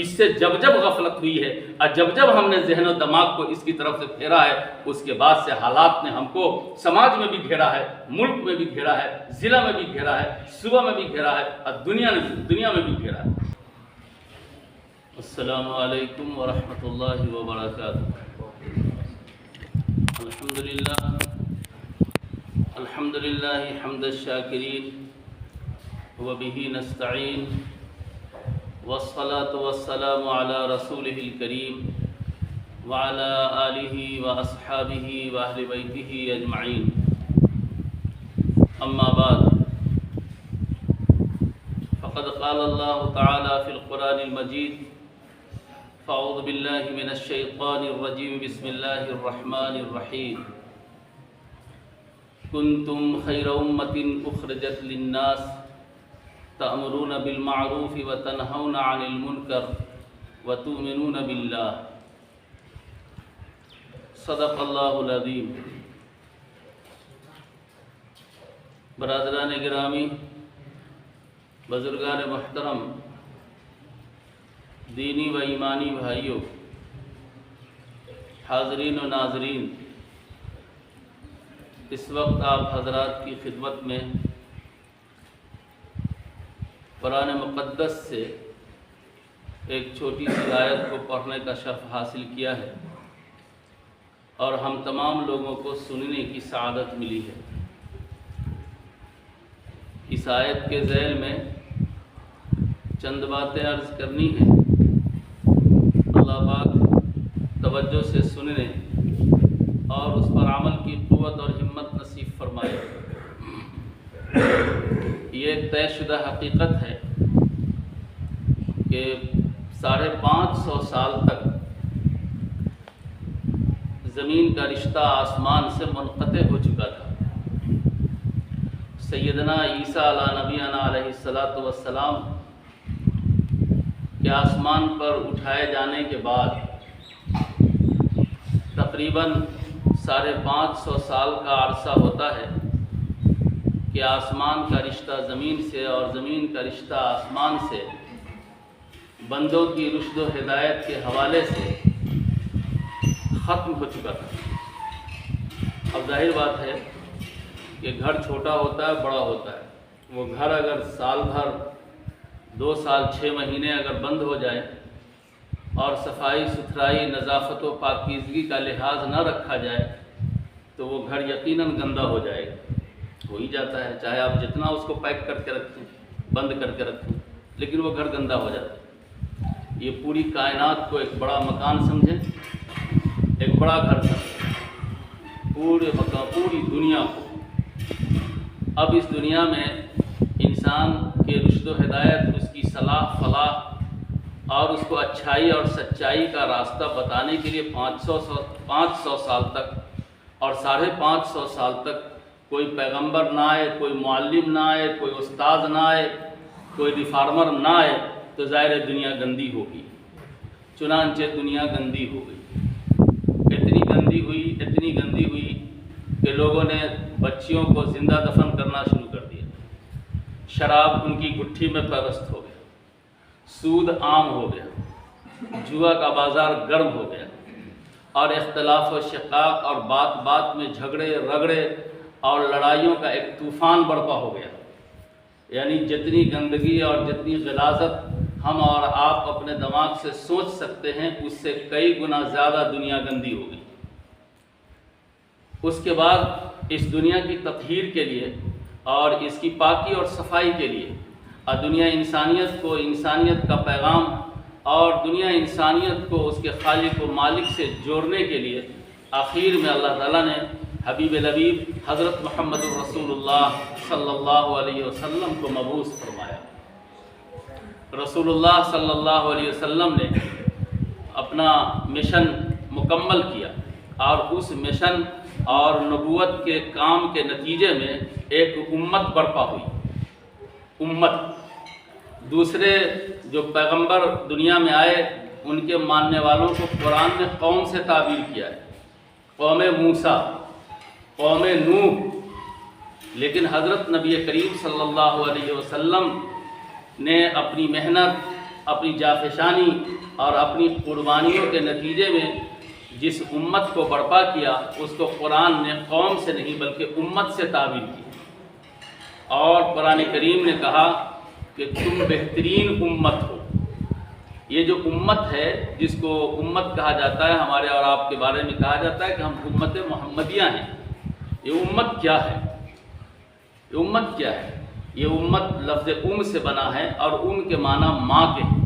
اس سے جب جب غفلت ہوئی ہے اور جب جب ہم نے ذہن و دماغ کو اس کی طرف سے پھیرا ہے، اس کے بعد سے حالات نے ہم کو سماج میں بھی گھیرا ہے، ملک میں بھی گھیرا ہے، ضلع میں بھی گھیرا ہے، صوبہ میں بھی گھیرا ہے اور دنیا میں بھی گھیرا ہے۔ السلام علیکم ورحمۃ اللہ وبرکاتہ۔ الحمد للہ حمد الشاکرین وبہ نستعین والصلاة والسلام علی رسولہ الکریم وعلی آلہ واصحابہ واہل بیتہ اجمعین، اما بعد فقد قال اللہ تعالی فی القرآن المجید فاعوذ باللہ من الشیطان الرجیم بسم اللہ الرحمن الرحیم کنتم خیر امۃ اخرجت للناس تأمرون بالمعروف وتنہون عن المنکر وتؤمنون باللہ، صدق اللہ العظیم۔ برادران گرامی، بزرگان محترم، دینی و ایمانی بھائیوں، حاضرین و ناظرین، اس وقت آپ حضرات کی خدمت میں قرآن مقدس سے ایک چھوٹی سی آیت کو پڑھنے کا شرف حاصل کیا ہے اور ہم تمام لوگوں کو سننے کی سعادت ملی ہے۔ اس آیت کے ذیل میں چند باتیں عرض کرنی ہیں، اللہ پاک توجہ سے سننے اور اس پر عمل کی قوت اور ہمت نصیب فرمائے۔ یہ ایک طے شدہ حقیقت ہے کہ 550 سال تک زمین کا رشتہ آسمان سے منقطع ہو چکا تھا۔ سیدنا عیسیٰ علیہ نبینا علیہ السلام کے آسمان پر اٹھائے جانے کے بعد تقریباً 550 سال کا عرصہ ہوتا ہے کہ آسمان کا رشتہ زمین سے اور زمین کا رشتہ آسمان سے بندوں کی رشد و ہدایت کے حوالے سے ختم ہو چکا تھا۔ اب ظاہر بات ہے کہ گھر چھوٹا ہوتا ہے، بڑا ہوتا ہے۔ وہ گھر اگر سال بھر 2 سال 6 مہینے اگر بند ہو جائے اور صفائی ستھرائی، نظافت و پاکیزگی کا لحاظ نہ رکھا جائے تو وہ گھر یقیناً گندہ ہو جائے گا۔ ہو ہی جاتا ہے، چاہے آپ جتنا اس کو پیک کر کے رکھیں، بند کر کے رکھیں، لیکن وہ گھر گندہ ہو جاتا ہے۔ یہ پوری کائنات کو ایک بڑا مکان سمجھیں، ایک بڑا گھر سمجھیں، پوری دنیا کو۔ اب اس دنیا میں انسان کے رشد و ہدایت، اس کی صلاح فلاح اور اس کو اچھائی اور سچائی کا راستہ بتانے کے لیے 500 سال تک اور 550 سال تک کوئی پیغمبر نہ آئے، کوئی معلم نہ آئے، کوئی استاد نہ آئے، کوئی ریفارمر نہ آئے تو ظاہر دنیا گندی ہوگی۔ چنانچہ دنیا گندی ہو گئی، اتنی گندی ہوئی کہ لوگوں نے بچیوں کو زندہ دفن کرنا شروع کر دیا، شراب ان کی گٹھی میں پیوست ہو گیا، سود عام ہو گیا، جوا کا بازار گرم ہو گیا اور اختلاف و شقاق اور بات بات میں جھگڑے رگڑے اور لڑائیوں کا ایک طوفان برپا ہو گیا۔ یعنی جتنی گندگی اور جتنی غلاظت ہم اور آپ اپنے دماغ سے سوچ سکتے ہیں، اس سے کئی گنا زیادہ دنیا گندی ہو گئی۔ اس کے بعد اس دنیا کی تطہیر کے لیے اور اس کی پاکی اور صفائی کے لیے دنیا انسانیت کو انسانیت کا پیغام اور دنیا انسانیت کو اس کے خالق و مالک سے جوڑنے کے لیے آخر میں اللہ تعالیٰ نے حبیب لبیب حضرت محمد الرسول اللہ صلی اللہ علیہ وسلم کو مبعوث فرمایا۔ رسول اللہ صلی اللہ علیہ وسلم نے اپنا مشن مکمل کیا اور اس مشن اور نبوت کے کام کے نتیجے میں ایک امت برپا ہوئی۔ امت، دوسرے جو پیغمبر دنیا میں آئے ان کے ماننے والوں کو قرآن نے قوم سے تعبیر کیا ہے، قوم موسیٰ، قوم نوح، لیکن حضرت نبی کریم صلی اللہ علیہ وسلم نے اپنی محنت اپنی جافشانی اور اپنی قربانیوں کے نتیجے میں جس امت کو برپا کیا اس کو قرآن نے قوم سے نہیں بلکہ امت سے تعبیر کی، اور قرآن کریم نے کہا کہ تم بہترین امت ہو۔ یہ جو امت ہے جس کو امت کہا جاتا ہے، ہمارے اور آپ کے بارے میں کہا جاتا ہے کہ ہم امت محمدیہ ہیں، یہ امت کیا ہے؟ یہ امت کیا ہے؟ یہ امت لفظ سے بنا ہے، اور کے معنی ماں کے ہیں،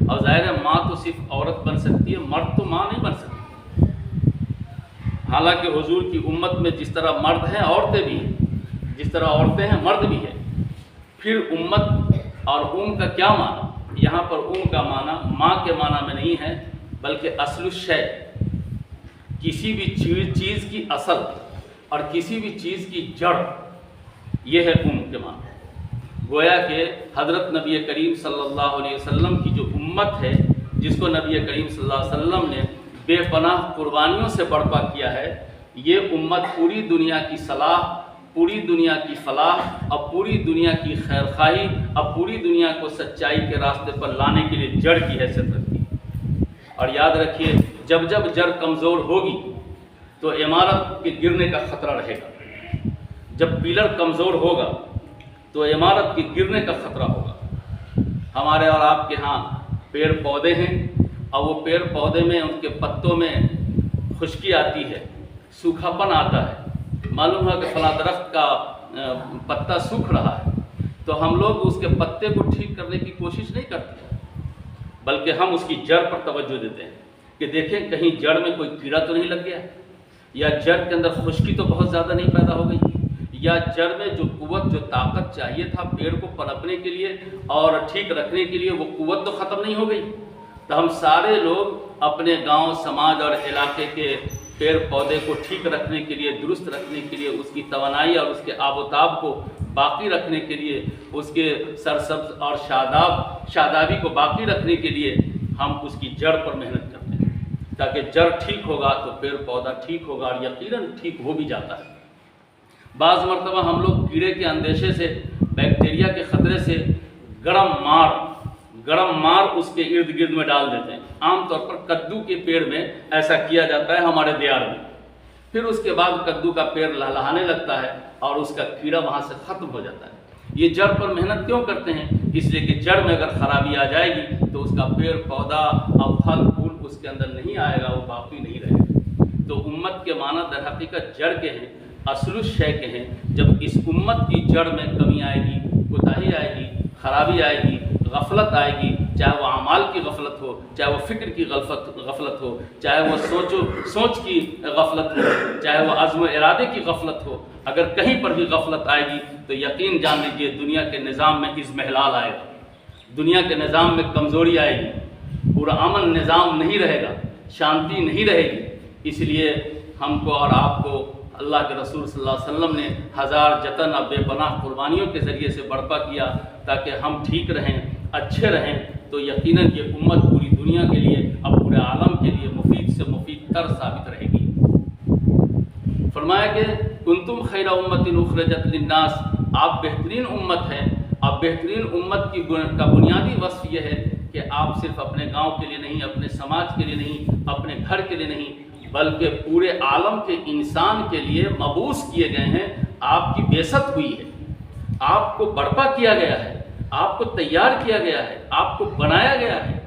اور ظاہر ہے ماں تو صرف عورت بن سکتی ہے، مرد تو ماں نہیں بن سکتی۔ حالانکہ حضور کی امت میں جس طرح مرد ہیں عورتیں بھی ہیں، جس طرح عورتیں ہیں مرد بھی ہیں۔ پھر امت اور کا کیا معنی؟ یہاں پر کا معنی ماں کے معنی میں نہیں ہے، بلکہ اصل الشیء، کسی بھی چیز کی اصل اور کسی بھی چیز کی جڑ، یہ ہے کے معنی۔ گویا کہ حضرت نبی کریم صلی اللہ علیہ وسلم کی جو امت ہے، جس کو نبی کریم صلی اللہ علیہ وسلم نے بے پناہ قربانیوں سے برپا کیا ہے، یہ امت پوری دنیا کی صلاح، پوری دنیا کی فلاح اور پوری دنیا کی خیر خواہی اور پوری دنیا کو سچائی کے راستے پر لانے کے لیے جڑ کی حیثیت رکھتی ہے۔ اور یاد رکھیے، جب جب جڑ کمزور ہوگی تو عمارت کے گرنے کا خطرہ رہے گا۔ جب پلر کمزور ہوگا تو عمارت کے گرنے کا خطرہ ہوگا۔ ہمارے اور آپ کے ہاں پیڑ پودے ہیں، اور وہ پیڑ پودے میں ان کے پتوں میں خشکی آتی ہے، سوکھا پن آتا ہے، معلوم ہے کہ فلاں درخت کا پتا سوکھ رہا ہے، تو ہم لوگ اس کے پتے کو ٹھیک کرنے کی کوشش نہیں کرتے، بلکہ ہم اس کی جڑ پر توجہ دیتے ہیں کہ دیکھیں کہیں جڑ میں کوئی کیڑا تو نہیں لگ گیا، یا جڑ کے اندر خشکی تو بہت زیادہ نہیں پیدا ہو گئی، یا جڑ میں جو قوت، جو طاقت چاہیے تھا پیڑ کو پنپنے کے لیے اور ٹھیک رکھنے کے لیے، وہ قوت تو ختم نہیں ہو گئی۔ تو ہم سارے لوگ اپنے گاؤں، سماج اور علاقے کے پیڑ پودے کو ٹھیک رکھنے کے لیے، درست رکھنے کے لیے، اس کی توانائی اور اس کے آب و تاب کو باقی رکھنے کے لیے، اس کے سرسبز اور شادابی کو باقی رکھنے کے لیے ہم اس کی جڑ پر محنت کرتے ہیں، تاکہ جڑ ٹھیک ہوگا تو پیڑ پودا ٹھیک ہوگا، اور یقیناً ٹھیک ہو بھی جاتا ہے۔ بعض مرتبہ ہم لوگ کیڑے کے اندیشے سے، بیکٹیریا کے خطرے سے گرم مار اس کے ارد گرد میں ڈال دیتے ہیں۔ عام طور پر کدو کے پیڑ میں ایسا کیا جاتا ہے ہمارے دیار میں، پھر اس کے بعد کدو کا پیڑ لہلہانے لگتا ہے اور اس کا کیڑا وہاں سے ختم ہو جاتا ہے۔ یہ جڑ پر محنت کیوں کرتے ہیں؟ اس لیے کہ جڑ میں اگر خرابی آ جائے گی تو اس کا پیڑ پودا اور پھل پھول اس کے اندر نہیں آئے گا، وہ باقی نہیں رہے گا۔ تو امت کے معنی در حقیقت جڑ کے ہیں، اصل الشیء کے ہیں۔ جب اس امت کی جڑ میں کمی آئے گی، کوتاہی آئے گی، خرابی آئے گی، غفلت آئے گی، چاہے وہ اعمال کی غفلت ہو، چاہے وہ فکر کی غفلت ہو، چاہے وہ سوچ کی غفلت ہو، چاہے وہ عزم و ارادے کی غفلت ہو، اگر کہیں پر بھی غفلت آئے گی تو یقین جان لیجیے دنیا کے نظام میں اضمحلال آئے گا، دنیا کے نظام میں کمزوری آئے گی، پورا امن نظام نہیں رہے گا، شانتی نہیں رہے گی۔ اس لیے ہم کو اور آپ کو اللہ کے رسول صلی اللہ علیہ وسلم نے ہزار جتن اور بے پناہ قربانیوں کے ذریعے سے برپا کیا تاکہ ہم ٹھیک رہیں، اچھے رہیں۔ تو یقیناً یہ امت پوری دنیا کے لیے اور پورے عالم کے لیے مفید سے مفید تر ثابت رہے گی۔ فرمایا کہ کنتم خیر امت اخرجت للناس، آپ بہترین امت ہیں۔ اب بہترین امت کا بنیادی وصف یہ ہے کہ آپ صرف اپنے گاؤں کے لیے نہیں، اپنے سماج کے لیے نہیں، اپنے گھر کے لیے نہیں، بلکہ پورے عالم کے انسان کے لیے مبعوث کیے گئے ہیں۔ آپ کی بعثت ہوئی ہے، آپ کو برپا کیا گیا ہے، آپ کو تیار کیا گیا ہے، آپ کو بنایا گیا ہے،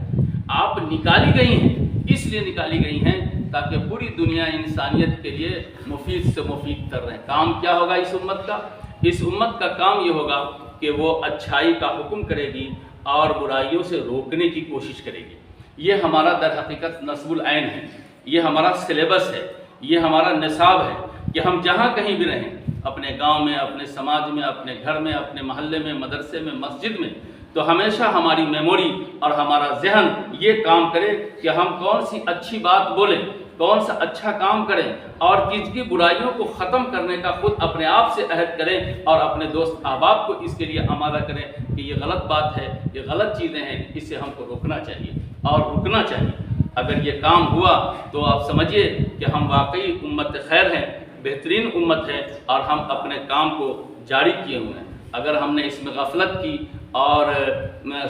آپ نکالی گئی ہیں، اس لیے نکالی گئی ہیں تاکہ پوری دنیا انسانیت کے لیے مفید سے مفید تر رہیں۔ کام کیا ہوگا اس امت کا؟ اس امت کا کام یہ ہوگا کہ وہ اچھائی کا حکم کرے گی اور برائیوں سے روکنے کی کوشش کرے گی۔ یہ ہمارا در حقیقت نصب العین ہے، یہ ہمارا سلیبس ہے، یہ ہمارا نصاب ہے کہ ہم جہاں کہیں بھی رہیں، اپنے گاؤں میں، اپنے سماج میں، اپنے گھر میں، اپنے محلے میں، مدرسے میں، مسجد میں، تو ہمیشہ ہماری میموری اور ہمارا ذہن یہ کام کرے کہ ہم کون سی اچھی بات بولیں، کون سا اچھا کام کریں، اور کس کی برائیوں کو ختم کرنے کا خود اپنے آپ سے عہد کریں اور اپنے دوست احباب کو اس کے لیے آمادہ کریں کہ یہ غلط بات ہے، یہ غلط چیزیں ہیں، اس سے ہم کو روکنا چاہیے اور رکنا چاہیے۔ اگر یہ کام ہوا تو آپ سمجھیے کہ ہم واقعی امت خیر ہیں، بہترین امت ہے، اور ہم اپنے کام کو جاری کیے ہوئے ہیں۔ اگر ہم نے اس میں غفلت کی اور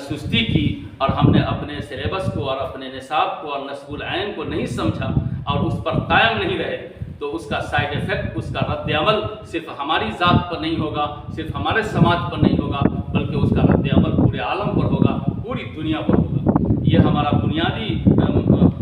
سستی کی اور ہم نے اپنے سلیبس کو اور اپنے نصاب کو اور نصب العین کو نہیں سمجھا اور اس پر قائم نہیں رہے تو اس کا سائیڈ ایفیکٹ، اس کا رد عمل صرف ہماری ذات پر نہیں ہوگا، صرف ہمارے سماج پر نہیں ہوگا، بلکہ اس کا رد عمل پورے عالم پر ہوگا، پوری دنیا پر ہوگا۔ یہ ہمارا بنیادی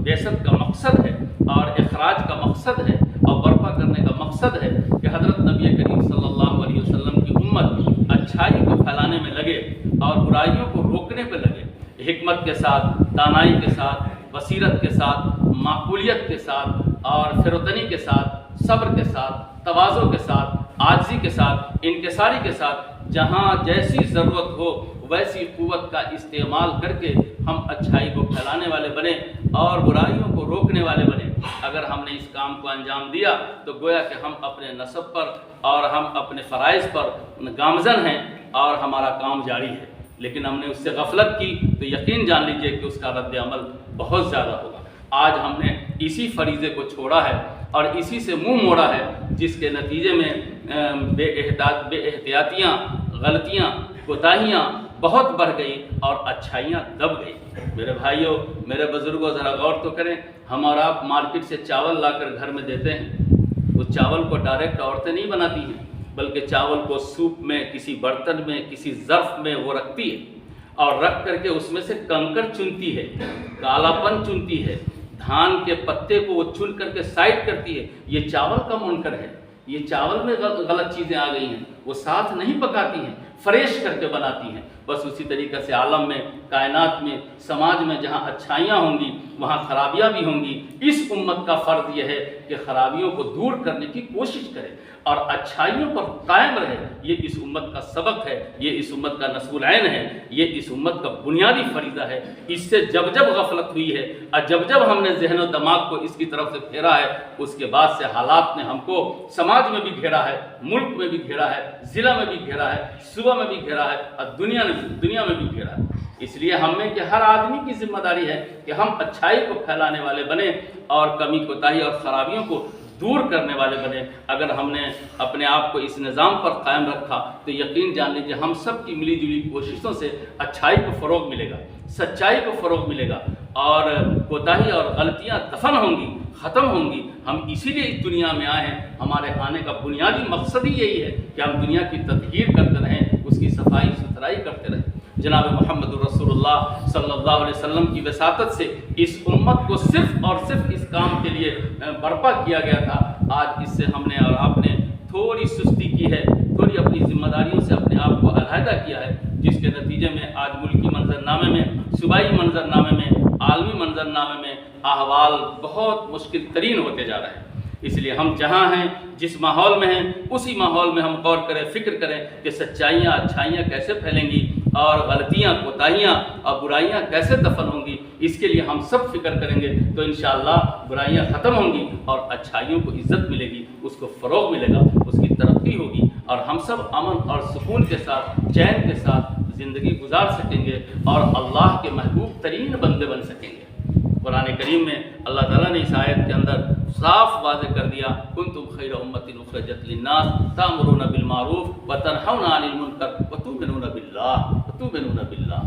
بعثت کا مقصد ہے اور اخراج کا مقصد ہے اور برپا کرنے کا مقصد ہے کہ حضرت نبی کریم صلی اللہ علیہ وسلم کی امت اچھائی کو پھیلانے میں لگے اور برائیوں کو روکنے پہ لگے، حکمت کے ساتھ، دانائی کے ساتھ، بصیرت کے ساتھ، معقولیت کے ساتھ اور فروتنی کے ساتھ، صبر کے ساتھ، تواضع کے ساتھ، عاجزی کے ساتھ، انکساری کے ساتھ، جہاں جیسی ضرورت ہو ویسی قوت کا استعمال کر کے ہم اچھائی کو پھیلانے والے بنے اور برائیوں کو روکنے والے بنے۔ اگر ہم نے اس کام کو انجام دیا تو گویا کہ ہم اپنے نصب پر اور ہم اپنے فرائض پر گامزن ہیں اور ہمارا کام جاری ہے، لیکن ہم نے اس سے غفلت کی تو یقین جان لیجئے کہ اس کا رد عمل بہت زیادہ ہوگا۔ آج ہم نے اسی فریضے کو چھوڑا ہے اور اسی سے منہ موڑا ہے، جس کے نتیجے میں بے احتیاطیاں، غلطیاں، کوتاہیاں بہت بڑھ گئی اور اچھائیاں دب گئی۔ میرے بھائیوں، میرے بزرگوں، ذرا غور تو کریں، ہم اور آپ مارکیٹ سے چاول لا کر گھر میں دیتے ہیں، اس چاول کو ڈائریکٹ عورتیں نہیں بناتی ہیں، بلکہ چاول کو سوپ میں، کسی برتن میں، کسی ظرف میں وہ رکھتی ہے اور رکھ کر کے اس میں سے کنکر چنتی ہے، کالا پن چنتی ہے، دھان کے پتے کو وہ چن کر کے سائڈ کرتی ہے۔ یہ چاول کا منکر ہے، یہ چاول میں غلط چیزیں آ گئی ہیں، وہ ساتھ نہیں پکاتی ہیں، فریش کر کے بناتی ہیں۔ بس اسی طریقے سے عالم میں، کائنات میں، سماج میں جہاں اچھائیاں ہوں گی وہاں خرابیاں بھی ہوں گی۔ اس امت کا فرض یہ ہے کہ خرابیوں کو دور کرنے کی کوشش کرے اور اچھائیوں پر قائم رہے۔ یہ اس امت کا سبق ہے، یہ اس امت کا نصب العین ہے، یہ اس امت کا بنیادی فریضہ ہے۔ اس سے جب جب غفلت ہوئی ہے اور جب جب ہم نے ذہن و دماغ کو اس کی طرف سے پھیرا ہے، اس کے بعد سے حالات نے ہم کو سماج میں بھی گھیرا ہے، ملک میں بھی گھیرا ہے، ضلع میں بھی گھیرا ہے، صوبہ میں بھی گھیرا ہے اور دنیا میں بھی گھیرا ہے۔ اس لیے ہم میں کہ ہر آدمی کی ذمہ داری ہے کہ ہم اچھائی کو پھیلانے والے بنیں اور کمی کوتاہی اور خرابیوں کو دور کرنے والے بنے۔ اگر ہم نے اپنے آپ کو اس نظام پر قائم رکھا تو یقین جان لیجیے ہم سب کی ملی جلی کوششوں سے اچھائی کو فروغ ملے گا، سچائی کو فروغ ملے گا اور کوتاہی اور غلطیاں دفن ہوں گی، ختم ہوں گی۔ ہم اسی لیے اس دنیا میں آئے ہیں، ہمارے آنے کا بنیادی مقصد ہی یہی ہے کہ ہم دنیا کی تطہیر کرتے رہیں، اس کی صفائی ستھرائی کرتے رہیں۔ جناب محمد رسول اللہ صلی اللہ علیہ وسلم کی وساطت سے اس امت کو صرف اور صرف اس کام کے لیے برپا کیا گیا تھا۔ آج اس سے ہم نے اور آپ نے تھوڑی سستی کی ہے، تھوڑی اپنی ذمہ داریوں سے اپنے آپ کو علیحدہ کیا ہے، جس کے نتیجے میں آج ملکی منظرنامے میں، صوبائی منظرنامے میں، عالمی منظرنامے میں احوال بہت مشکل ترین ہوتے جا رہے ہیں۔ اس لیے ہم جہاں ہیں، جس ماحول میں ہیں، اسی ماحول میں ہم غور کریں، فکر کریں کہ سچائیاں، اچھائیاں کیسے پھیلیں گی اور غلطیاں، کوتاہیاں اور برائیاں کیسے دفن ہوں گی۔ اس کے لیے ہم سب فکر کریں گے تو انشاءاللہ برائیاں ختم ہوں گی اور اچھائیوں کو عزت ملے گی، اس کو فروغ ملے گا، اس کی ترقی ہوگی اور ہم سب امن اور سکون کے ساتھ، چین کے ساتھ زندگی گزار سکیں گے اور اللہ کے محبوب ترین بندے بن سکیں گے۔ قرآن کریم میں اللہ تعالیٰ نے اس آیت کے اندر صاف واضح کر دیا، کنتم خیر امۃ اخرجت للناس تأمرون بالمعروف وتنہون عن المنکر وتؤمنون باللہ۔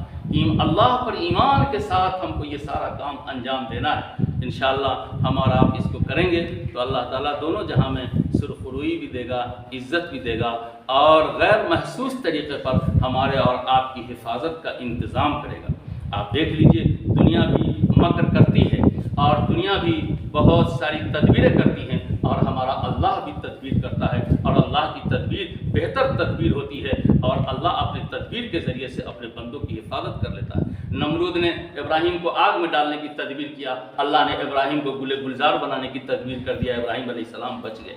اللہ پر ایمان کے ساتھ ہم کو یہ سارا کام انجام دینا ہے۔ انشاءاللہ ہم اور آپ اس کو کریں گے تو اللہ تعالیٰ دونوں جہاں میں سرخروئی بھی دے گا، عزت بھی دے گا اور غیر محسوس طریقے پر ہمارے اور آپ کی حفاظت کا انتظام کرے گا۔ آپ دیکھ لیجئے، دنیا بھی مکر کرتی ہے اور دنیا بھی بہت ساری تدبیریں کرتی ہیں اور ہمارا اللہ بھی تدبیر کرتا ہے اور اللہ کی تدبیر بہتر تدبیر ہوتی ہے اور اللہ اپنی تدبیر کے ذریعے سے اپنے بندوں کی حفاظت کر لیتا ہے۔ نمرود نے ابراہیم کو آگ میں ڈالنے کی تدبیر کیا، اللہ نے ابراہیم کو گل گلزار بنانے کی تدبیر کر دیا، ابراہیم علیہ السلام بچ گئے۔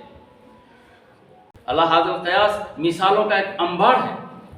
اللہ حاضر قیاس مثالوں کا ایک انبار ہے۔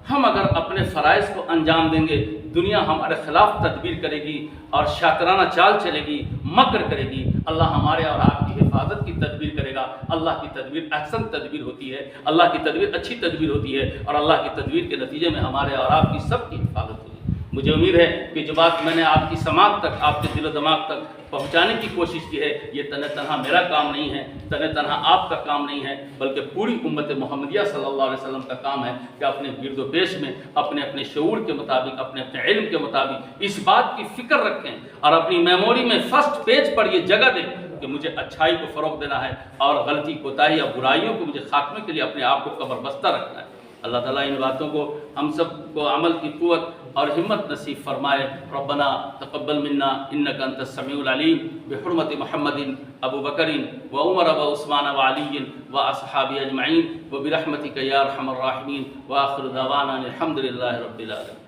ہم اگر اپنے فرائض کو انجام دیں گے، دنیا ہمارے خلاف تدبیر کرے گی اور شاطرانہ چال چلے گی، مکر کرے گی، اللہ ہمارے اور آپ کی حفاظت کی تدبیر کرے گا۔ اللہ کی تدبیر احسن تدبیر ہوتی ہے، اللہ کی تدبیر اچھی تدبیر ہوتی ہے اور اللہ کی تدبیر کے نتیجے میں ہمارے اور آپ کی سب کی حفاظت ہوگی۔ مجھے امید ہے کہ جو بات میں نے آپ کی سماعت تک، آپ کے دل و دماغ تک پہنچانے کی کوشش کی ہے، یہ تنہا میرا کام نہیں ہے، تنہا آپ کا کام نہیں ہے، بلکہ پوری امت محمدیہ صلی اللہ علیہ وسلم کا کام ہے کہ اپنے گرد و پیش میں اپنے شعور کے مطابق، اپنے علم کے مطابق اس بات کی فکر رکھیں اور اپنی میموری میں فرسٹ پیج پر یہ جگہ دیں کہ مجھے اچھائی کو فروغ دینا ہے اور غلطی کوتاہی یا برائیوں کو مجھے خاتمے کے لیے اپنے آپ کو قبر بستہ رکھنا ہے۔ اللہ تعالیٰ ان باتوں کو ہم سب کو عمل کی قوت اور ہمت نصیب فرمائے۔ ربنا تقبل منا انک انت السمیع العلیم بحرمت محمد ابو بکر و عمر و عثمان و علی و اصحاب اجمعین و برحمتک یا ارحم الراحمین و آخر دعوانا الحمد للہ رب العالمین۔